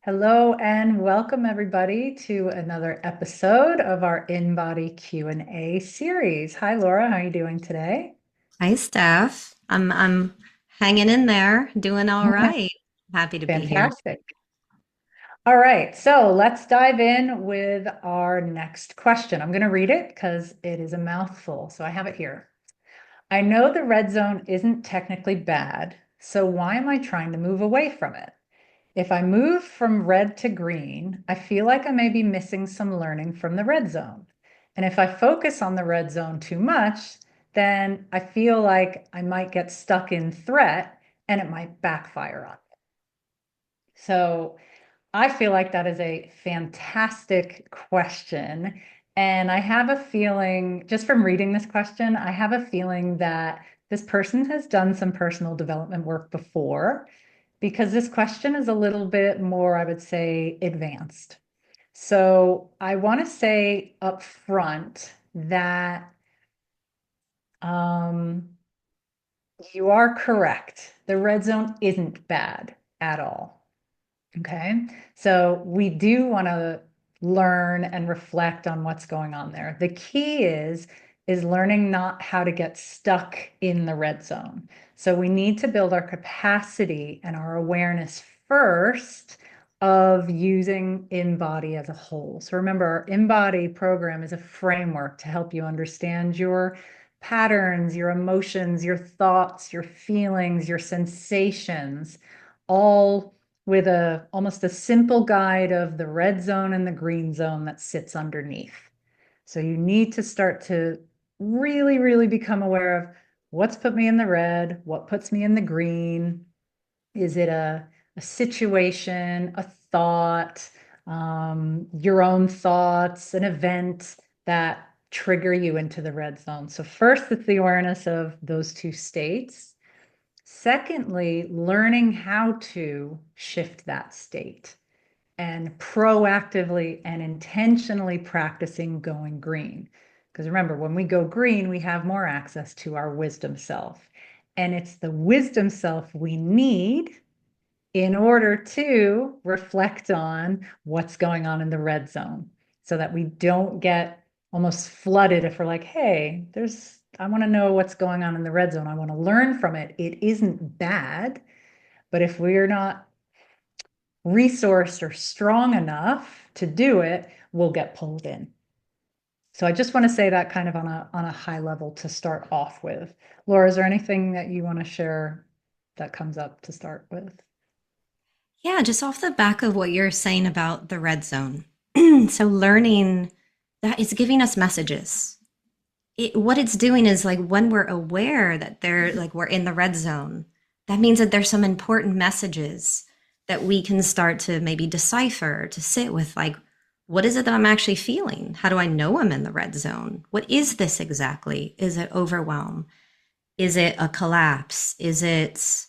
Hello and welcome everybody to another episode of our InBody Q&A series. Hi Laura, how are you doing today? Hi, Steph. I'm hanging in there, doing all right. Happy to be here. Fantastic. All right, so let's dive in with our next question. I'm going to read it because it is a mouthful. So I have it here. I know the red zone isn't technically bad, so why am I trying to move away from it? If I move from red to green, I feel like I may be missing some learning from the red zone. And if I focus on the red zone too much, then I feel like I might get stuck in threat and it might backfire on me. So I feel like that is a fantastic question. And I have a feeling, just from reading this question, I have a feeling that this person has done some personal development work before because this question is a little bit more, I would say, advanced. So I want to say up front that um, you are correct. The red zone isn't bad at all. Okay. So we do want to learn and reflect on what's going on there. The key is learning not how to get stuck in the red zone. So we need to build our capacity and our awareness first of using InBody as a whole. So remember, our InBody program is a framework to help you understand your patterns, your emotions, your thoughts, your feelings, your sensations, all with a almost a simple guide of the red zone and the green zone that sits underneath. So you need to start to really, really become aware of what's put me in the red, what puts me in the green. Is it a situation, a thought, your own thoughts, an event that trigger you into the red zone? So first, it's the awareness of those two states. Secondly, learning how to shift that state and proactively and intentionally practicing going green. Because remember, when we go green, we have more access to our wisdom self. And it's the wisdom self we need in order to reflect on what's going on in the red zone so that we don't get almost flooded if we're like, hey, I want to know what's going on in the red zone. I want to learn from it. It isn't bad. But if we're not resourced or strong enough to do it, we'll get pulled in. So I just want to say that kind of on a high level to start off with. Laura, is there anything that you want to share that comes up to start with? Yeah, just off the back of what you're saying about the red zone. So learning that it's giving us messages. What it's doing is like when we're aware that we're in the red zone, that means that there's some important messages that we can start to maybe decipher, to sit with, like, what is it that I'm actually feeling? How do I know I'm in the red zone? What is this exactly? Is it overwhelm? Is it a collapse? Is it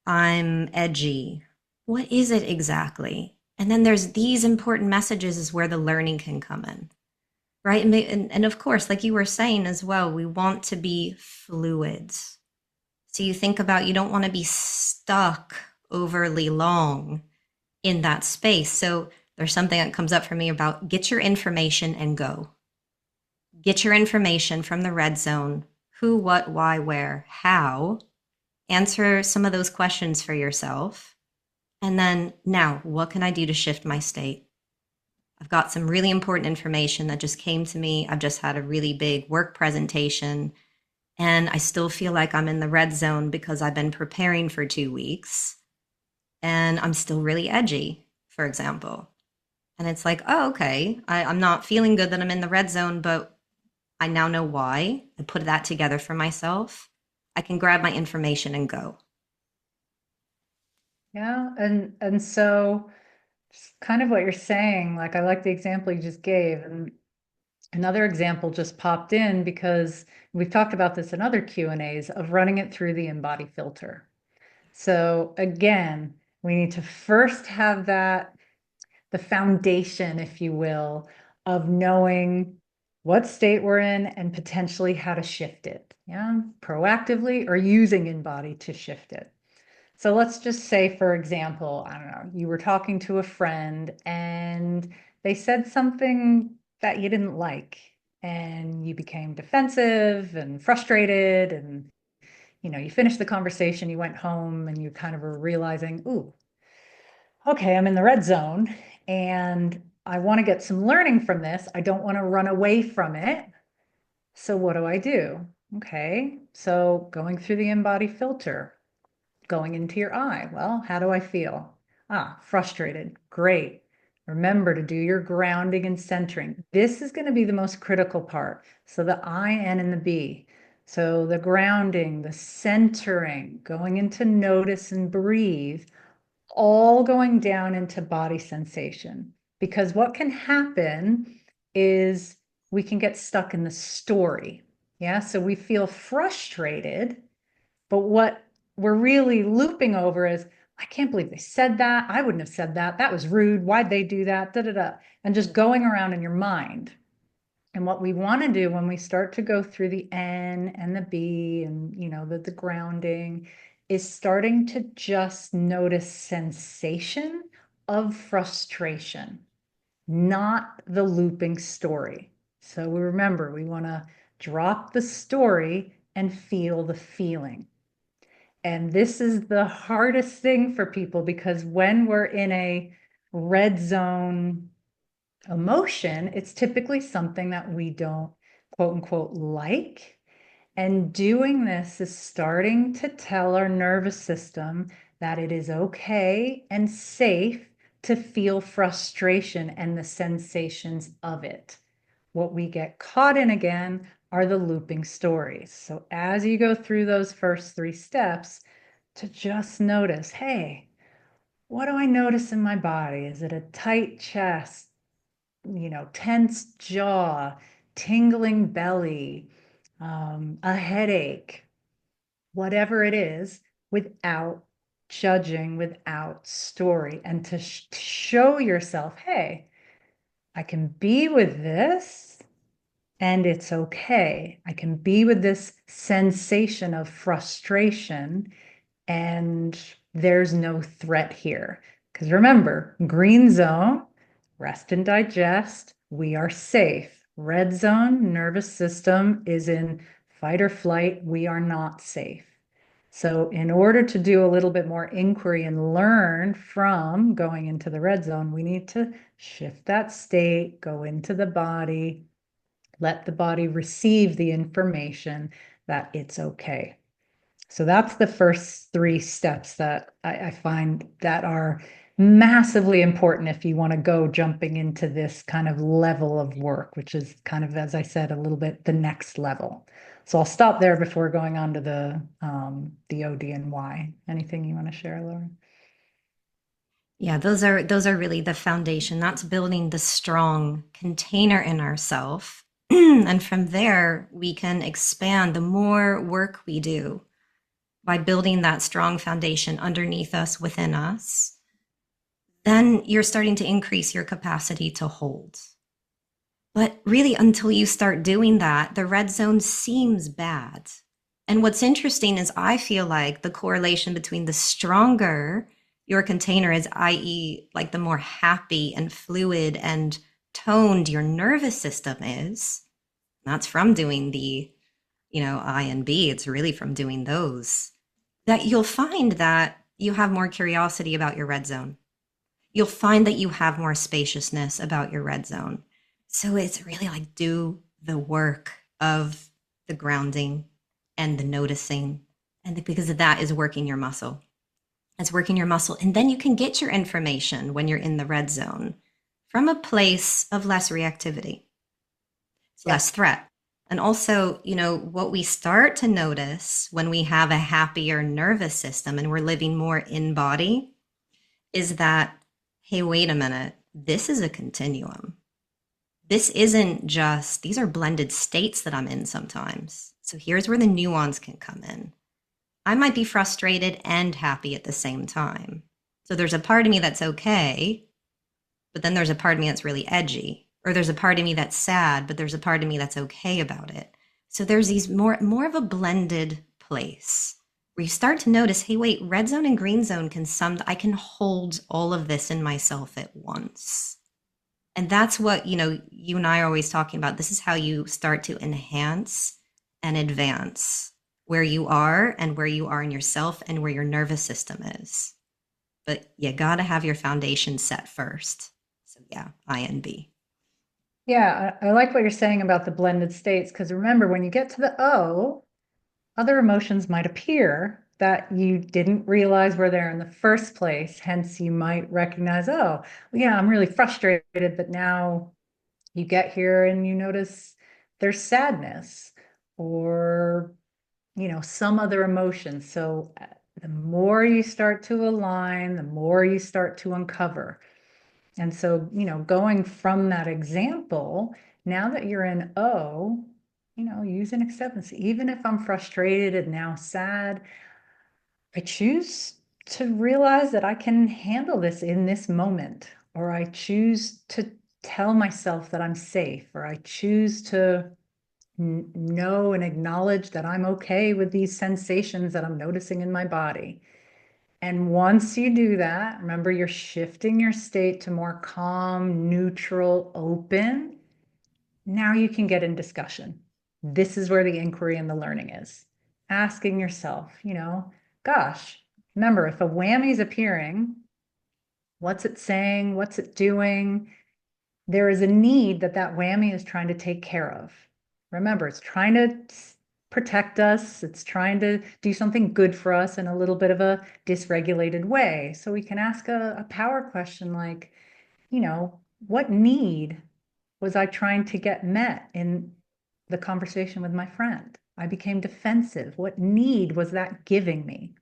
I'm edgy? What is it exactly? And then there's these important messages is where the learning can come in, right? And of course, like you were saying as well, we want to be fluids. So you think about you don't want to be stuck overly long in that space. So there's something that comes up for me about get your information and go. Get your information from the red zone: who, what, why, where, how. Answer some of those questions for yourself. And then now, what can I do to shift my state? I've got some really important information that just came to me. I've just had a really big work presentation, and I still feel like I'm in the red zone because I've been preparing for 2 weeks and I'm still really edgy, for example. And it's like, oh, okay, I'm not feeling good that I'm in the red zone, but I now know why. I put that together for myself. I can grab my information and go. Yeah, and so kind of what you're saying, like I like the example you just gave, and another example just popped in because we've talked about this in other Q&As of running it through the InBody filter. So again, we need to first have the foundation, if you will, of knowing what state we're in and potentially how to shift it. Yeah, proactively or using InBody to shift it. So let's just say, for example, I don't know, you were talking to a friend and they said something that you didn't like, and you became defensive and frustrated, and you finished the conversation, you went home, and you kind of were realizing, ooh, okay, I'm in the red zone and I want to get some learning from this. I don't want to run away from it. So what do I do? Okay, so going through the INBODY filter, going into your I. Well, how do I feel? Ah, frustrated. Great. Remember to do your grounding and centering. This is going to be the most critical part. So the I, N, and the B. So the grounding, the centering, going into notice and breathe, all going down into body sensation. Because what can happen is we can get stuck in the story. Yeah. So we feel frustrated, but what we're really looping over is, I can't believe they said that. I wouldn't have said that. That was rude. Why'd they do that? Da, da, da. And just going around in your mind. And what we want to do when we start to go through the N and the B and the grounding is starting to just notice sensation of frustration, not the looping story. So we remember we want to drop the story and feel the feeling. And this is the hardest thing for people because when we're in a red zone emotion, it's typically something that we don't quote unquote like. And doing this is starting to tell our nervous system that it is okay and safe to feel frustration and the sensations of it. What we get caught in again are the looping stories. So as you go through those first 3 steps, to just notice, hey, what do I notice in my body? Is it a tight chest, tense jaw, tingling belly, a headache, whatever it is, without judging, without story, and to show yourself, hey, I can be with this and it's okay. I can be with this sensation of frustration and there's no threat here. Because remember, green zone, rest and digest, we are safe. Red zone, nervous system is in fight or flight, we are not safe. So, in order to do a little bit more inquiry and learn from going into the red zone, we need to shift that state, go into the body, let the body receive the information that it's okay. So that's the first 3 steps that I find that are massively important if you want to go jumping into this kind of level of work, which is kind of, as I said, a little bit the next level. So I'll stop there before going on to the OD and Y. Anything you want to share, Laura? Yeah, those are really the foundation. That's building the strong container in ourself. And from there, we can expand the more work we do by building that strong foundation underneath us, within us. Then you're starting to increase your capacity to hold. But really, until you start doing that, the red zone seems bad. And what's interesting is I feel like the correlation between the stronger your container is, i.e., like the more happy and fluid and toned your nervous system is, that's from doing the, I and B. It's really from doing those, that you'll find that you have more curiosity about your red zone. You'll find that you have more spaciousness about your red zone. So it's really like do the work of the grounding and the noticing. And because of that is working your muscle. It's working your muscle. And then you can get your information when you're in the red zone from a place of less reactivity, Yeah. less threat. And also, what we start to notice when we have a happier nervous system and we're living more in body is that, hey, wait a minute, this is a continuum. This isn't just, these are blended states that I'm in sometimes. So here's where the nuance can come in. I might be frustrated and happy at the same time. So there's a part of me that's okay, but then there's a part of me that's really edgy. Or there's a part of me that's sad, but there's a part of me that's okay about it. So there's these more of a blended place where you start to notice, hey, wait, red zone and green zone I can hold all of this in myself at once. And that's what, you and I are always talking about. This is how you start to enhance and advance where you are and where you are in yourself and where your nervous system is. But you got to have your foundation set first. So, yeah, INB. Yeah, I like what you're saying about the blended states, because remember, when you get to the O, other emotions might appear that you didn't realize were there in the first place. Hence, you might recognize, oh, yeah, I'm really frustrated, but now you get here and you notice there's sadness or, some other emotion. So the more you start to align, the more you start to uncover. And so, going from that example, now that you're in O, use an acceptance. Even if I'm frustrated and now sad, I choose to realize that I can handle this in this moment, or I choose to tell myself that I'm safe, or I choose to know and acknowledge that I'm okay with these sensations that I'm noticing in my body. And once you do that, remember you're shifting your state to more calm, neutral, open. Now you can get in discussion. This is where the inquiry and the learning is. Asking yourself, gosh, remember, if a whammy is appearing, what's it saying? What's it doing? There is a need that that whammy is trying to take care of. Remember, it's trying to protect us. It's trying to do something good for us in a little bit of a dysregulated way. So we can ask a power question like, what need was I trying to get met in the conversation with my friend? I became defensive. What need was that giving me?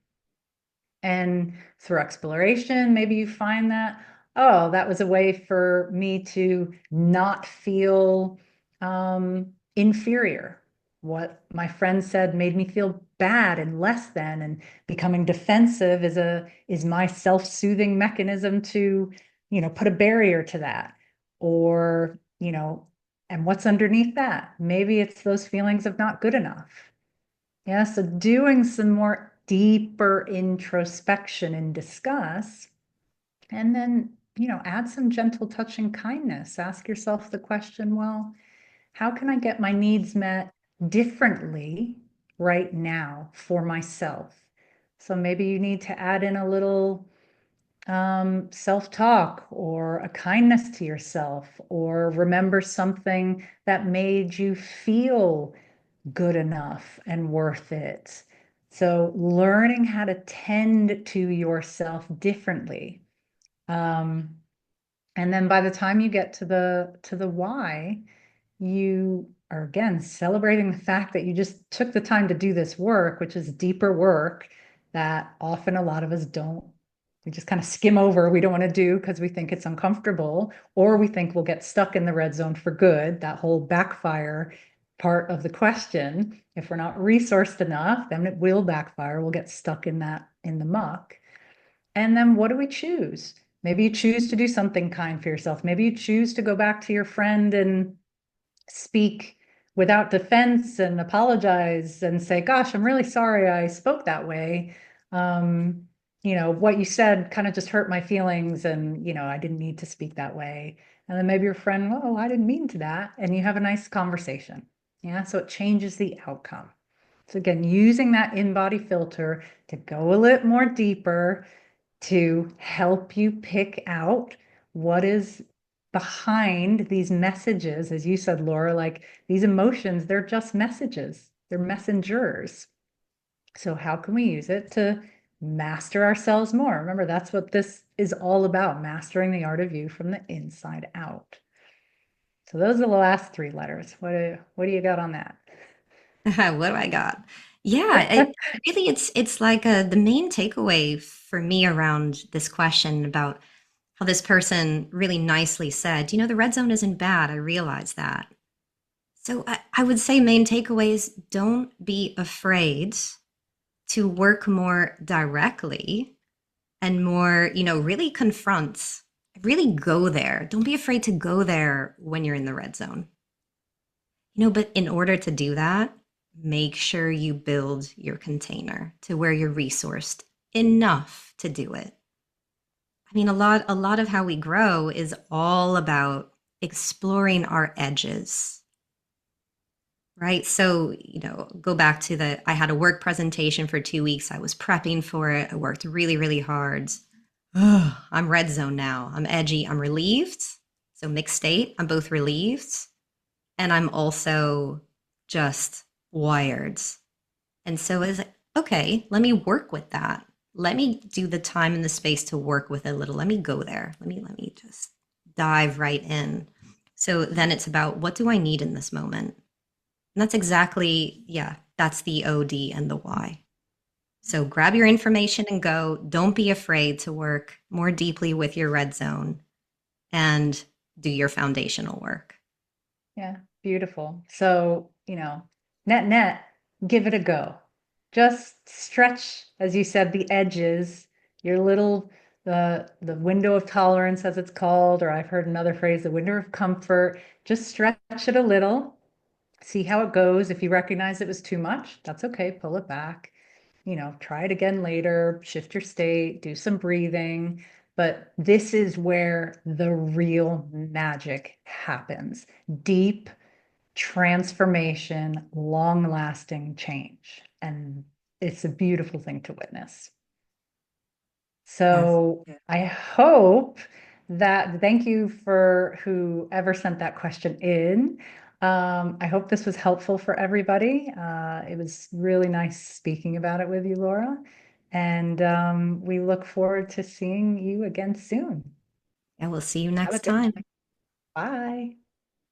And through exploration, maybe you find that, oh, that was a way for me to not feel inferior. What my friend said made me feel bad and less than, and becoming defensive is my self-soothing mechanism to, put a barrier to that. Or, and what's underneath that? Maybe it's those feelings of not good enough. Yeah, so doing some more deeper introspection and discuss, and then, add some gentle touch and kindness. Ask yourself the question, well, how can I get my needs met differently right now for myself? So maybe you need to add in a little self-talk or a kindness to yourself, or remember something that made you feel good enough and worth it. So learning how to tend to yourself differently. Um, and then by the time you get to the why, you are again celebrating the fact that you just took the time to do this work, which is deeper work that often a lot of us don't. We just kind of skim over, we don't want to do because we think it's uncomfortable, or we think we'll get stuck in the red zone for good. That whole backfire part of the question. If we're not resourced enough, then it will backfire. We'll get stuck in the muck. And then what do we choose? Maybe you choose to do something kind for yourself. Maybe you choose to go back to your friend and speak without defense and apologize and say, gosh, I'm really sorry I spoke that way. What you said kind of just hurt my feelings, and, I didn't need to speak that way. And then maybe your friend, oh, I didn't mean to that. And you have a nice conversation. Yeah. So it changes the outcome. So again, using that INBODY filter to go a little more deeper, to help you pick out what is behind these messages. As you said, Laura, like these emotions, they're just messages, they're messengers. So how can we use it to master ourselves more? Remember, that's what this is all about, mastering the art of you from the inside out. So those are the last three letters. What do you got on that? What do I got? Yeah, really, it's like the main takeaway for me around this question about how this person really nicely said, the red zone isn't bad. I realize that. So I would say main takeaway is don't be afraid to work more directly and more, really confront, really go there. Don't be afraid to go there when you're in the red zone. But in order to do that, make sure you build your container to where you're resourced enough to do it. I mean, a lot of how we grow is all about exploring our edges, right? So, go back to I had a work presentation for 2 weeks. I was prepping for it. I worked really, really hard. Ugh, I'm red zone now. I'm edgy. I'm relieved. So, mixed state. I'm both relieved and I'm also just wired. And so it's like, okay, let me work with that. Let me do the time and the space to work with it a little. Let me go there. Let me just dive right in. So then it's about what do I need in this moment? And that's exactly, yeah, that's the OD and the why. So grab your information and go. Don't be afraid to work more deeply with your red zone and do your foundational work. Yeah, beautiful. So, net, give it a go. Just stretch, as you said, the edges, your little the window of tolerance, as it's called, or I've heard another phrase, the window of comfort. Just stretch it a little, see how it goes. If you recognize it was too much, that's okay, pull it back. Try it again later, shift your state, do some breathing. But this is where the real magic happens. Deep transformation, long-lasting change. And it's a beautiful thing to witness. Yes. So I hope that, thank you for whoever sent that question in. I hope this was helpful for everybody. It was really nice speaking about it with you, Laura. And we look forward to seeing you again soon. And we'll see you Have a next good time. one. Bye.